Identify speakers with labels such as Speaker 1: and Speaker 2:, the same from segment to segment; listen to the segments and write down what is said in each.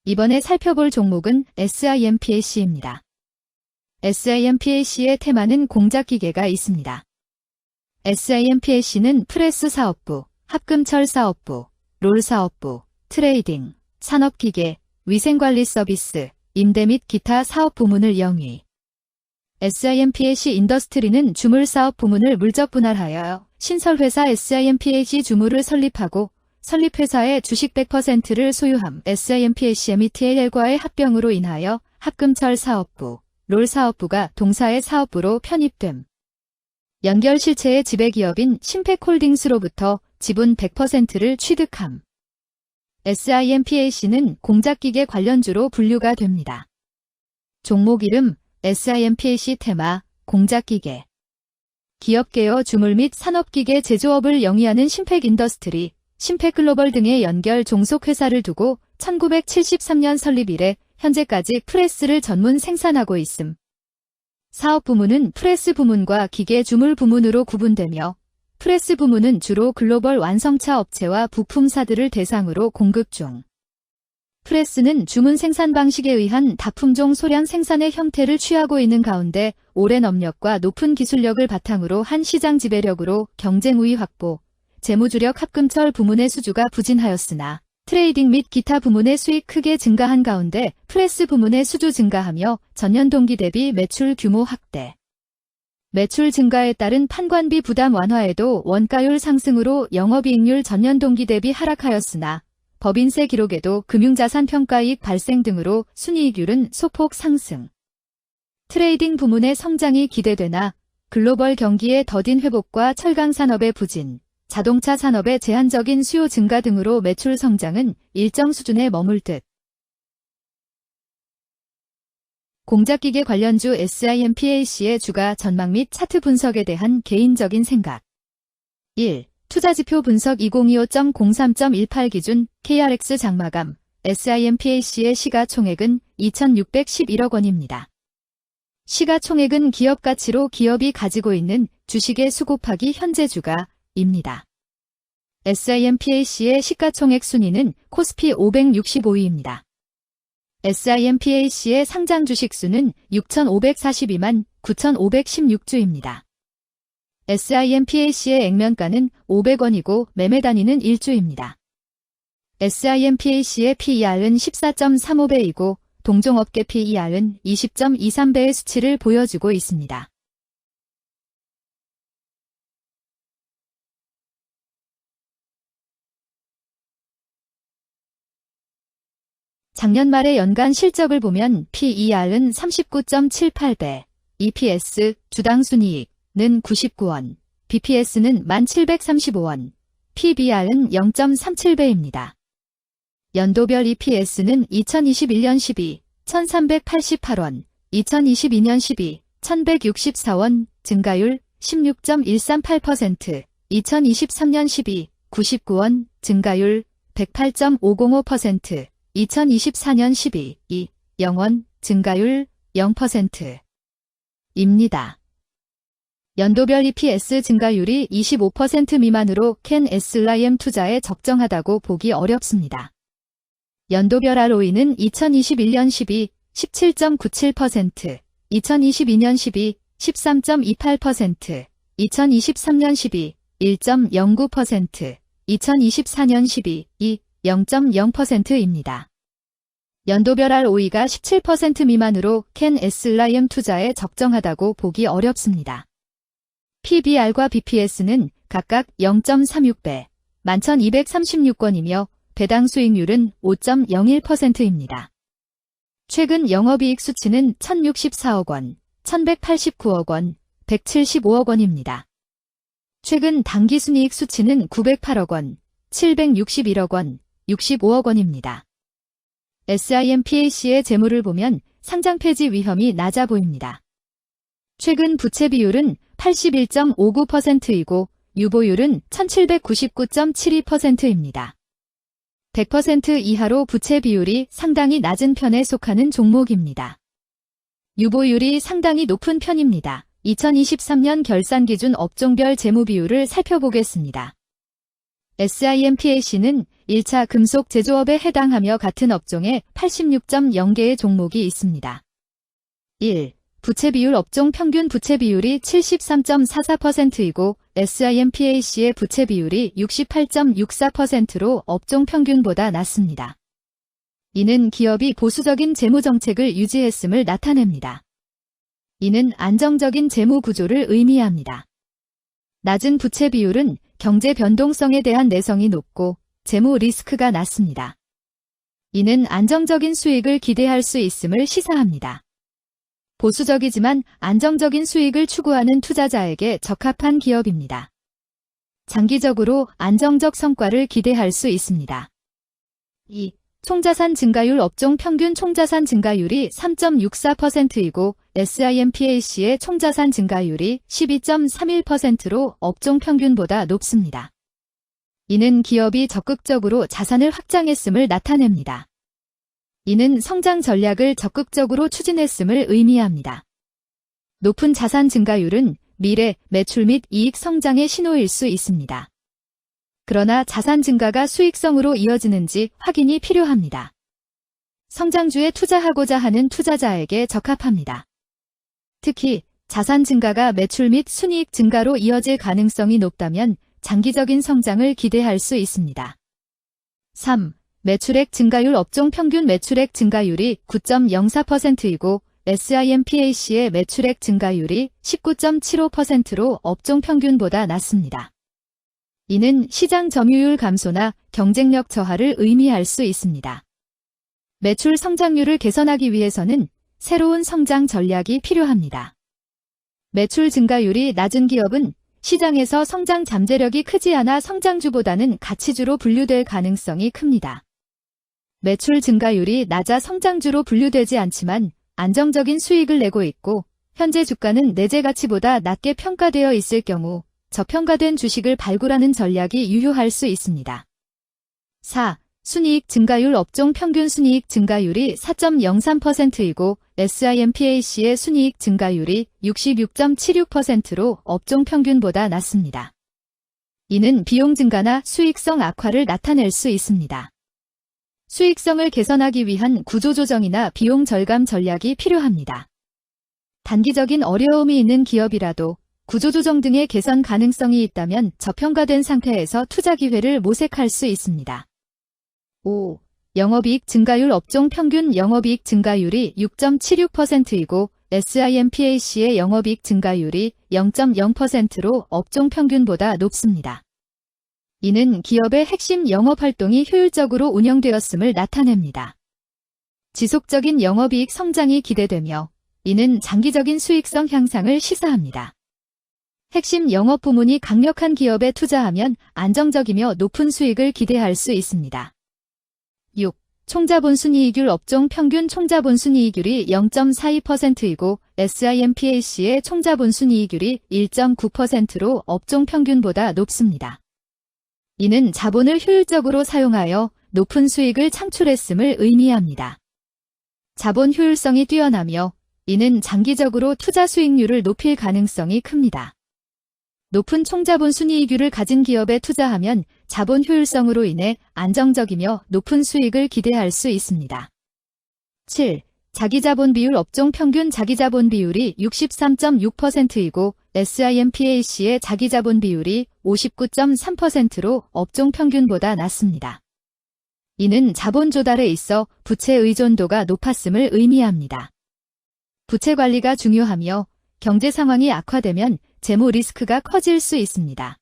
Speaker 1: 이번에 살펴볼 종목은 SIMPAC입니다. SIMPAC의 테마는 공작기계가 있습니다. SIMPAC는 프레스 사업부, 합금철 사업부, 롤 사업부, 트레이딩, 산업기계, 위생관리 서비스, 임대 및 기타 사업 부문을 영위. SIMPAC 인더스트리는 주물 사업 부문을 물적 분할하여 신설회사 SIMPAC 주물을 설립하고 설립회사의 주식 100%를 소유함. SIMPAC METL과의 합병으로 인하여 합금철 사업부, 롤 사업부가 동사의 사업부로 편입됨. 연결 실체의 지배기업인 심팩홀딩스로부터 지분 100%를 취득함. SIMPAC는 공작기계 관련주로 분류가 됩니다. 종목 이름 SIMPAC 테마 공작기계. 기업개요 주물 및 산업기계 제조업을 영위하는 심팩인더스트리, 심팩글로벌 등의 연결 종속회사를 두고 1973년 설립 이래 현재까지 프레스를 전문 생산하고 있음. 사업 부문은 프레스 부문과 기계 주물 부문으로 구분되며 프레스 부문은 주로 글로벌 완성차 업체와 부품사들을 대상으로 공급 중. 프레스는 주문 생산 방식에 의한 다품종 소량 생산의 형태를 취하고 있는 가운데 오랜 업력과 높은 기술력을 바탕으로 한 시장 지배력으로 경쟁 우위 확보, 재무주력 합금철 부문의 수주가 부진하였으나 트레이딩 및 기타 부문의 수익 크게 증가한 가운데 프레스 부문의 수주 증가하며 전년 동기 대비 매출 규모 확대. 매출 증가에 따른 판관비 부담 완화에도 원가율 상승으로 영업이익률 전년 동기 대비 하락하였으나 법인세 기록에도 금융자산 평가이익 발생 등으로 순이익률은 소폭 상승. 트레이딩 부문의 성장이 기대되나 글로벌 경기의 더딘 회복과 철강 산업의 부진, 자동차 산업의 제한적인 수요 증가 등으로 매출 성장은 일정 수준에 머물 듯. 공작기계 관련주 SIMPAC의 주가 전망 및 차트 분석에 대한 개인적인 생각. 1. 투자지표 분석 2025.03.18 기준 KRX 장마감 SIMPAC의 시가총액은 2,611억 원입니다. 시가총액은 기업가치로 기업이 가지고 있는 주식의 수 곱하기 현재 주가입니다. SIMPAC의 시가총액 순위는 코스피 565위입니다. SIMPAC의 상장 주식 수는 6,542만 9,516주입니다. SIMPAC의 액면가는 500원이고 매매 단위는 1주입니다. SIMPAC의 PER은 14.35배이고 동종업계 PER은 20.23배의 수치를 보여주고 있습니다. 작년 말의 연간 실적을 보면 PER은 39.78배, EPS, 주당 순이익은 99원, BPS는 1,735원, PBR은 0.37배입니다. 연도별 EPS는 2021년 12, 1,388원, 2022년 12, 1,164원, 증가율 16.138%, 2023년 12, 99원, 증가율 108.505%, 2024년 12, 2, 0원, 증가율 0%입니다. 연도별 EPS 증가율이 25% 미만으로 캔 SLIM 투자에 적정하다고 보기 어렵습니다. 연도별 ROE는 2021년 12, 17.97%, 2022년 12, 13.28%, 2023년 12, 1.09%, 2024년 12, 2, 0.0%입니다. 연도별 ROE가 17% 미만으로 캔 SLIM 투자에 적정하다고 보기 어렵습니다. PBR과 BPS는 각각 0.36배, 11,236원이며 배당 수익률은 5.01%입니다. 최근 영업이익 수치는 1,064억 원, 1,189억 원, 175억 원입니다. 최근 당기순이익 수치는 908억 원, 761억 원, 65억 원입니다. SIMPAC의 재물을 보면 상장 폐지 위험이 낮아 보입니다. 최근 부채 비율은 81.59%이고 유보율은 1,799.72%입니다. 100% 이하로 부채 비율이 상당히 낮은 편에 속하는 종목입니다. 유보율이 상당히 높은 편입니다. 2023년 결산 기준 업종별 재무 비율을 살펴보겠습니다. SIMPAC는 1차 금속 제조업에 해당하며 같은 업종에 86.0개의 종목이 있습니다. 1. 부채 비율 업종 평균 부채 비율이 73.44%이고 SIMPAC의 부채 비율이 68.64%로 업종 평균보다 낮습니다. 이는 기업이 보수적인 재무 정책을 유지했음을 나타냅니다. 이는 안정적인 재무 구조를 의미합니다. 낮은 부채 비율은 경제 변동성에 대한 내성이 높고 재무 리스크가 낮습니다. 이는 안정적인 수익을 기대할 수 있음을 시사합니다. 보수적이지만 안정적인 수익을 추구하는 투자자에게 적합한 기업입니다. 장기적으로 안정적 성과를 기대할 수 있습니다. 2. 총자산 증가율 업종 평균 총자산 증가율이 3.64%이고 SIMPAC의 총자산 증가율이 12.31%로 업종 평균보다 높습니다. 이는 기업이 적극적으로 자산을 확장했음을 나타냅니다. 이는 성장 전략을 적극적으로 추진했음을 의미합니다. 높은 자산 증가율은 미래, 매출 및 이익 성장의 신호일 수 있습니다. 그러나 자산 증가가 수익성으로 이어지는지 확인이 필요합니다. 성장주에 투자하고자 하는 투자자에게 적합합니다. 특히 자산 증가가 매출 및 순이익 증가로 이어질 가능성이 높다면 장기적인 성장을 기대할 수 있습니다. 3. 매출액 증가율 업종 평균 매출액 증가율이 9.04%이고 SIMPAC의 매출액 증가율이 19.75%로 업종 평균보다 낮습니다. 이는 시장 점유율 감소나 경쟁력 저하를 의미할 수 있습니다. 매출 성장률을 개선하기 위해서는 새로운 성장 전략이 필요합니다. 매출 증가율이 낮은 기업은 시장에서 성장 잠재력이 크지 않아 성장주보다는 가치주로 분류될 가능성이 큽니다. 매출 증가율이 낮아 성장주로 분류되지 않지만 안정적인 수익을 내고 있고 현재 주가는 내재 가치보다 낮게 평가되어 있을 경우 저평가된 주식을 발굴하는 전략이 유효할 수 있습니다. 4. 순이익 증가율 업종 평균 순이익 증가율이 4.03%이고 SIMPAC의 순이익 증가율이 66.76%로 업종 평균보다 낮습니다. 이는 비용 증가나 수익성 악화를 나타낼 수 있습니다. 수익성을 개선하기 위한 구조조정이나 비용 절감 전략이 필요합니다. 단기적인 어려움이 있는 기업이라도 구조조정 등의 개선 가능성이 있다면 저평가된 상태에서 투자 기회를 모색할 수 있습니다. 5. 영업이익 증가율 업종 평균 영업이익 증가율이 6.76%이고 SIMPAC의 영업이익 증가율이 0.0%로 업종 평균보다 높습니다. 이는 기업의 핵심 영업활동이 효율적으로 운영되었음을 나타냅니다. 지속적인 영업이익 성장이 기대되며 이는 장기적인 수익성 향상을 시사합니다. 핵심 영업 부문이 강력한 기업에 투자하면 안정적이며 높은 수익을 기대할 수 있습니다. 6. 총자본순이익률 업종 평균 총자본순이익률이 0.42%이고 SIMPAC의 총자본순이익률이 1.9%로 업종 평균보다 높습니다. 이는 자본을 효율적으로 사용하여 높은 수익을 창출했음을 의미합니다. 자본 효율성이 뛰어나며 이는 장기적으로 투자 수익률을 높일 가능성이 큽니다. 높은 총자본 순이익률을 가진 기업에 투자하면 자본 효율성으로 인해 안정적이며 높은 수익을 기대할 수 있습니다. 7. 자기자본 비율 업종 평균 자기자본 비율이 63.6%이고 SIMPAC의 자기자본 비율이 59.3%로 업종 평균보다 낮습니다. 이는 자본 조달에 있어 부채 의존도가 높았음을 의미합니다. 부채 관리가 중요하며 경제 상황이 악화되면 재무 리스크가 커질 수 있습니다.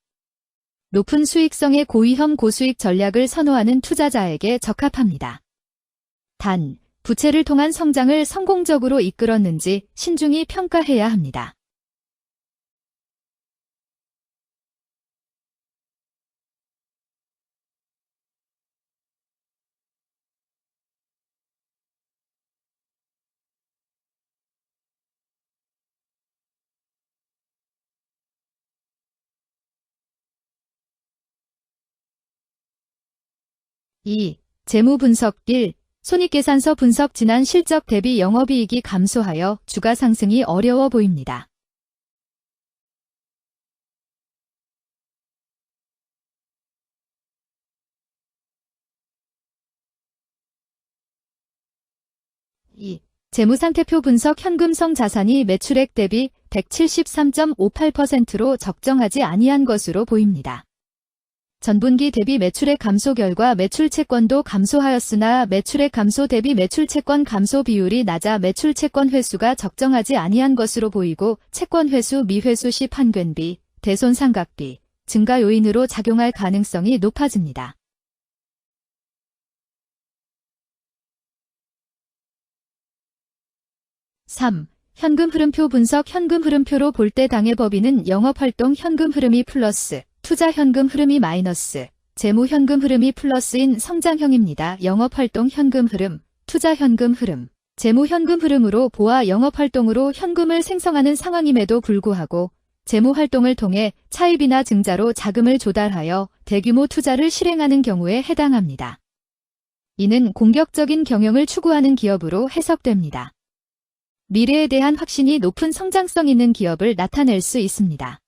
Speaker 1: 높은 수익성의 고위험 고수익 전략을 선호하는 투자자에게 적합합니다. 단, 부채를 통한 성장을 성공적으로 이끌었는지 신중히 평가해야 합니다. (2) 재무 분석 1. 손익계산서 분석 지난 실적 대비 영업이익이 감소하여 주가 상승이 어려워 보입니다. 2. 재무상태표 분석 현금성 자산이 매출액 대비 173.58%로 적정하지 아니한 것으로 보입니다. 전분기 대비 매출액 감소 결과 매출 채권도 감소하였으나 매출액 감소 대비 매출 채권 감소 비율이 낮아 매출 채권 회수가 적정하지 아니한 것으로 보이고 채권 회수 미회수 시 판권비, 대손상각비 증가 요인으로 작용할 가능성이 높아집니다. 3. 현금 흐름표 분석 현금 흐름표로 볼 때 당해법인은 영업활동 현금 흐름이 플러스, 투자 현금 흐름이 마이너스, 재무 현금 흐름이 플러스인 성장형입니다. 영업활동 현금 흐름, 투자 현금 흐름, 재무 현금 흐름으로 보아 영업활동으로 현금을 생성하는 상황임에도 불구하고 재무활동을 통해 차입이나 증자로 자금을 조달하여 대규모 투자를 실행하는 경우에 해당합니다. 이는 공격적인 경영을 추구하는 기업으로 해석됩니다. 미래에 대한 확신이 높은 성장성 있는 기업을 나타낼 수 있습니다.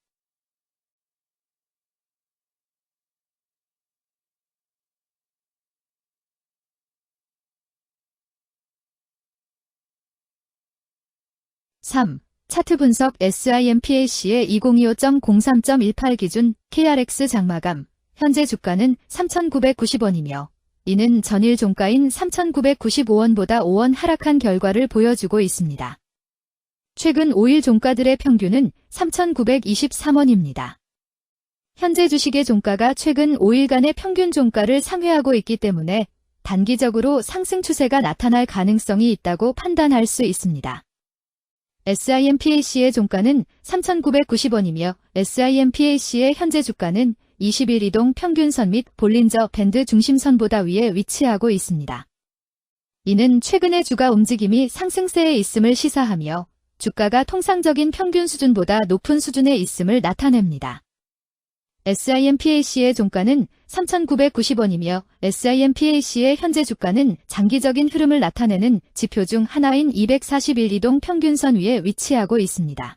Speaker 1: (3) 차트 분석 SIMPAC의 2025.03.18 기준 KRX 장마감 현재 주가는 3,990원이며 이는 전일 종가인 3,995원보다 5원 하락한 결과를 보여주고 있습니다. 최근 5일 종가들의 평균은 3,923원입니다. 현재 주식의 종가가 최근 5일간의 평균 종가를 상회하고 있기 때문에 단기적으로 상승 추세가 나타날 가능성이 있다고 판단할 수 있습니다. SIMPAC의 종가는 3,990원이며 SIMPAC의 현재 주가는 20일 이동 평균선 및 볼린저 밴드 중심선보다 위에 위치하고 있습니다. 이는 최근의 주가 움직임이 상승세에 있음을 시사하며 주가가 통상적인 평균 수준보다 높은 수준에 있음을 나타냅니다. SIMPAC의 종가는 3,990원이며 SIMPAC의 현재 주가는 장기적인 흐름을 나타내는 지표 중 하나인 241 이동 평균선 위에 위치하고 있습니다.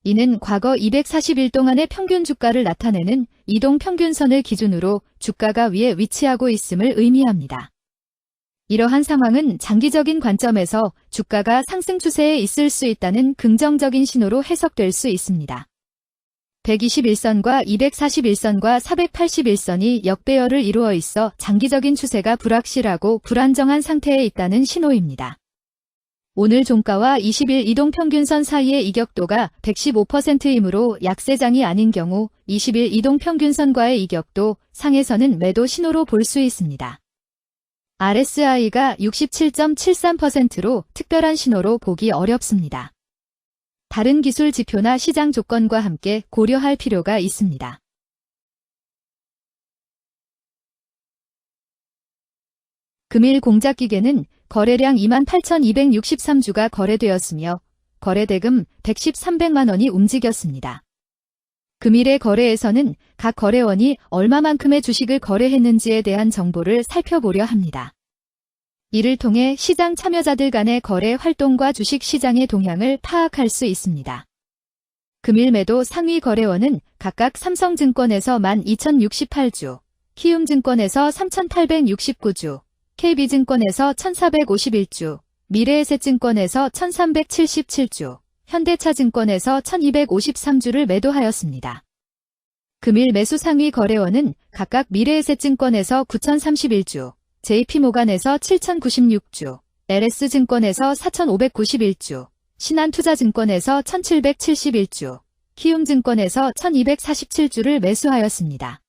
Speaker 1: 이는 과거 240일 동안의 평균 주가를 나타내는 이동 평균선을 기준으로 주가가 위에 위치하고 있음을 의미합니다. 이러한 상황은 장기적인 관점에서 주가가 상승 추세에 있을 수 있다는 긍정적인 신호로 해석될 수 있습니다. 121선과 241선과 481선이 역배열을 이루어 있어 장기적인 추세가 불확실하고 불안정한 상태에 있다는 신호입니다. 오늘 종가와 20일 이동평균선 사이의 이격도가 115%이므로 약세장이 아닌 경우 20일 이동평균선과의 이격도 상에서는 매도 신호로 볼 수 있습니다. RSI가 67.73%로 특별한 신호로 보기 어렵습니다. 다른 기술 지표나 시장 조건과 함께 고려할 필요가 있습니다. 금일 공작기계는 거래량 28,263주가 거래되었으며 거래대금 113백만 원이 움직였습니다. 금일의 거래에서는 각 거래원이 얼마만큼의 주식을 거래했는지에 대한 정보를 살펴보려 합니다. 이를 통해 시장 참여자들 간의 거래 활동과 주식 시장의 동향을 파악할 수 있습니다. 금일 매도 상위 거래원은 각각 삼성증권에서 12,068주, 키움증권에서 3,869주, KB증권에서 1,451주, 미래에셋증권에서 1,377주, 현대차증권에서 1,253주를 매도하였습니다. 금일 매수 상위 거래원은 각각 미래에셋증권에서 9,031주, JP모간에서 7,096주, LS증권에서 4,591주, 신한투자증권에서 1,771주, 키움증권에서 1,247주를 매수하였습니다.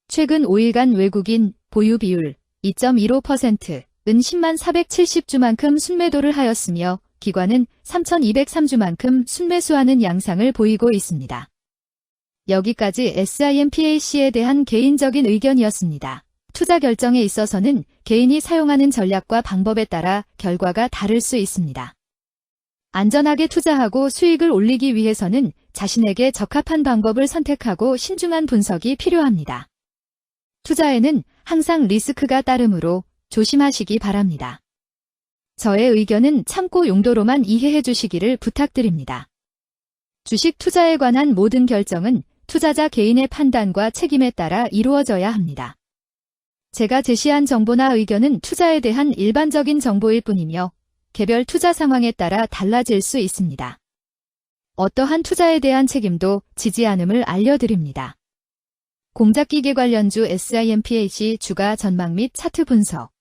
Speaker 1: 최근 5일간 외국인 보유 비율 2.15%은 10만 470주만큼 순매도를 하였으며 기관은 3,203주만큼 순매수하는 양상을 보이고 있습니다. 여기까지 SIMPAC에 대한 개인적인 의견이었습니다. 투자 결정에 있어서는 개인이 사용하는 전략과 방법에 따라 결과가 다를 수 있습니다. 안전하게 투자하고 수익을 올리기 위해서는 자신에게 적합한 방법을 선택하고 신중한 분석이 필요합니다. 투자에는 항상 리스크가 따르므로 조심하시기 바랍니다. 저의 의견은 참고 용도로만 이해해 주시기를 부탁드립니다. 주식 투자에 관한 모든 결정은 투자자 개인의 판단과 책임에 따라 이루어져야 합니다. 제가 제시한 정보나 의견은 투자에 대한 일반적인 정보일 뿐이며 개별 투자 상황에 따라 달라질 수 있습니다. 어떠한 투자에 대한 책임도 지지 않음을 알려드립니다. 공작기계 관련주 SIMPAC 주가 전망 및 차트 분석.